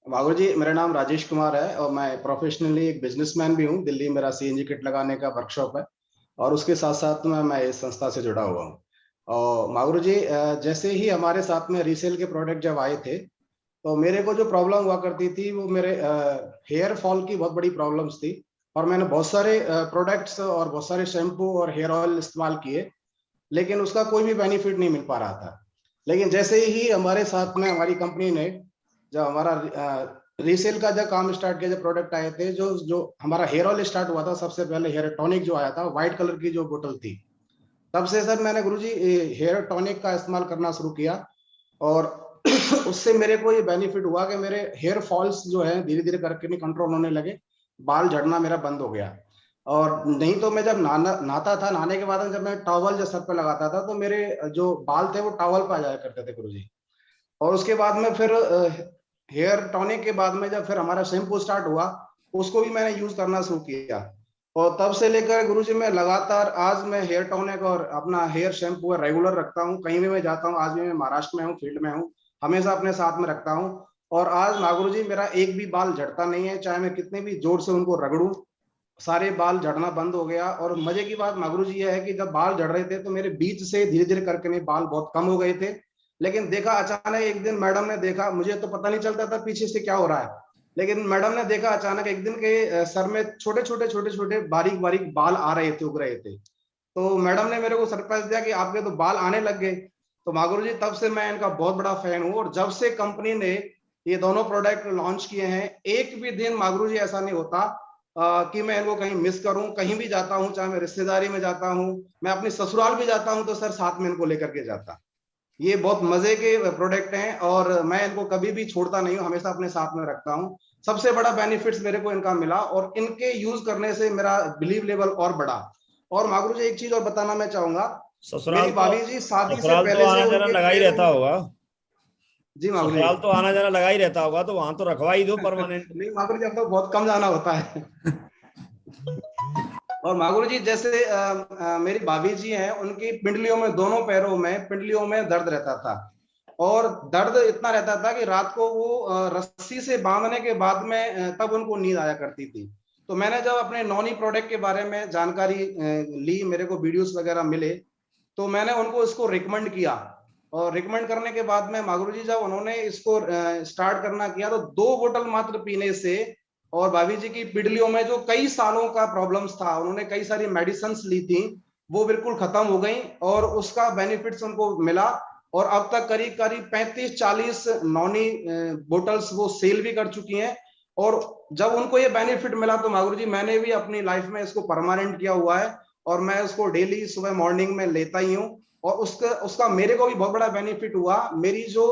मागुर जी, मेरा नाम राजेश कुमार है और मैं प्रोफेशनली एक बिजनेसमैन भी हूँ। दिल्ली मेरा सीएनजी किट लगाने का वर्कशॉप है और उसके साथ साथ में मैं इस संस्था से जुड़ा हुआ हूँ। और मागुर जी, जैसे ही हमारे साथ में रीसेल के प्रोडक्ट जब आए थे तो मेरे को जो प्रॉब्लम हुआ करती थी वो मेरे हेयर फॉल की बहुत बड़ी प्रॉब्लम्स थी। और मैंने बहुत सारे प्रोडक्ट्स और बहुत सारे शैम्पू और हेयर ऑयल इस्तेमाल किए, लेकिन उसका कोई भी बेनिफिट नहीं मिल पा रहा था। लेकिन जैसे ही हमारे साथ में हमारी कंपनी ने जब हमारा रीसेल का जब काम स्टार्ट किया, जब प्रोडक्ट आए थे, जो जो हमारा हेयर ऑयल स्टार्ट हुआ था, सबसे पहले हेयर टॉनिक जो आया था व्हाइट कलर की जो बोतल थी, तब से सर मैंने गुरुजी हेयर टॉनिक का इस्तेमाल करना शुरू किया। और उससे मेरे को ये बेनिफिट हुआ कि मेरे हेयर फॉल्स जो है धीरे धीरे करके नहीं कंट्रोल होने लगे, बाल झड़ना मेरा बंद हो गया। और नहीं तो मैं जब नहाता था, नहाने के बाद जब मैं टॉवल जो सर पे लगाता था तो मेरे जो बाल थे वो टॉवल पे आ जाया करते थे गुरुजी। और उसके बाद में फिर हेयर टॉनिक के बाद में जब फिर हमारा शैम्पू स्टार्ट हुआ, उसको भी मैंने यूज करना शुरू किया। और तब से लेकर गुरुजी मैं लगातार आज मैं हेयर टॉनिक और अपना हेयर शैम्पू रेगुलर रखता हूँ। कहीं भी मैं जाता हूँ, आज भी मैं महाराष्ट्र में हूँ, फील्ड में हूँ, हमेशा अपने साथ में रखता हूँ। और आज नागुरु जी मेरा एक भी बाल झड़ता नहीं है, चाहे मैं कितने भी जोर से उनको रगड़ूं, सारे बाल झड़ना बंद हो गया। और मजे की बात मागुरु जी ये है कि जब बाल झड़ रहे थे तो मेरे बीच से धीरे धीरे करके नहीं बाल बहुत कम हो गए थे। लेकिन देखा अचानक एक दिन मैडम ने देखा, मुझे तो पता नहीं चलता था पीछे से क्या हो रहा है, लेकिन मैडम ने देखा अचानक एक दिन के सर में छोटे छोटे बारीक बारीक बाल आ रहे थे, उग रहे थे। तो मैडम ने मेरे को सरप्राइज दिया कि आपके तो बाल आने लग गए। तो मागुरु जी तब से मैं इनका बहुत बड़ा फैन हूँ। और जब से कंपनी ने ये दोनों प्रोडक्ट लॉन्च किए हैं, एक भी दिन मागुरु जी ऐसा नहीं होता कि मैं इनको कहीं मिस करूं। कहीं भी जाता हूं, चाहे मैं रिश्तेदारी में जाता हूं, मैं अपनी ससुराल भी जाता हूं, तो सर साथ में इनको लेकर के जाता। ये बहुत मजे के प्रोडक्ट हैं और मैं इनको कभी भी छोड़ता नहीं हूँ, हमेशा अपने साथ में रखता हूँ। सबसे बड़ा बेनिफिट्स मेरे को इनका मिला और इनके यूज करने से मेरा बिलीव लेवल और बढ़ा। और मागुरु जी एक चीज और बताना मैं चाहूंगा, मेरी ससुराल तो भाभी जी शादी से ससुराल तो पहले से आना जाना उनके लगा ही पैरों रहता में। होगा। जी मागुरु जी। ससुराल तो आना जाना लगा ही रहता होगा, तो वहां तो रखवा ही दो परमानेंट। नहीं मागुरु जी, अब तो बहुत कम जाना होता है। और मागुरु जी जैसे मेरी भाभी जी हैं, उनकी पिंडलियों में, दोनों पैरों में पिंडलियों में दर्द रहता था। और दर्द इतना रहता था कि रात को वो रस्सी से बांधने के बाद में तब उनको नींद आया करती थी। तो मैंने जब अपने नॉनी प्रोडक्ट के बारे में जानकारी ली, मेरे को वीडियोस वगैरह मिले, तो मैंने उनको इसको रिकमेंड किया। और रिकमेंड करने के बाद में मागुरु जी जब उन्होंने इसको स्टार्ट करना किया, तो 2 बोतल मात्र पीने से और भाभी जी की पिडलियों में जो कई सालों का प्रॉब्लम्स था, उन्होंने कई सारी मेडिसिन ली थी, वो बिल्कुल खत्म हो गई और उसका बेनिफिट्स उनको मिला। और अब तक करीब करीब 35-40 नॉनी बोटल्स वो सेल भी कर चुकी हैं। और जब उनको ये बेनिफिट मिला तो मागुरु जी मैंने भी अपनी लाइफ में इसको परमानेंट किया हुआ है और मैं उसको डेली सुबह मॉर्निंग में लेता ही हूँ। और उसका उसका मेरे को भी बहुत बड़ा बेनिफिट हुआ। मेरी जो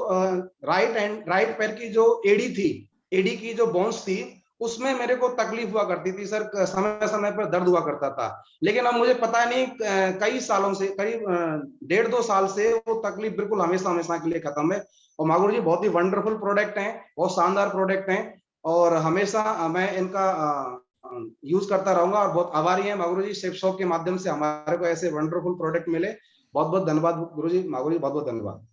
राइट पैर की जो एड़ी थी, एड़ी की जो बोन्स थी, उसमें मेरे को तकलीफ हुआ करती थी सर, समय समय पर दर्द हुआ करता था। लेकिन अब मुझे पता नहीं कई सालों से, करीब 1.5-2 साल से वो तकलीफ बिल्कुल हमेशा हमेशा के लिए खत्म है। और मागुरु जी बहुत ही वंडरफुल प्रोडक्ट हैं, बहुत शानदार प्रोडक्ट हैं। और हमेशा मैं इनका यूज करता रहूंगा और बहुत आभारी है मागुरु जी, शेफ शॉप के माध्यम से हमारे को ऐसे वंडरफुल प्रोडक्ट मिले। बहुत बहुत धन्यवाद गुरु जी, मागुरु जी बहुत बहुत धन्यवाद।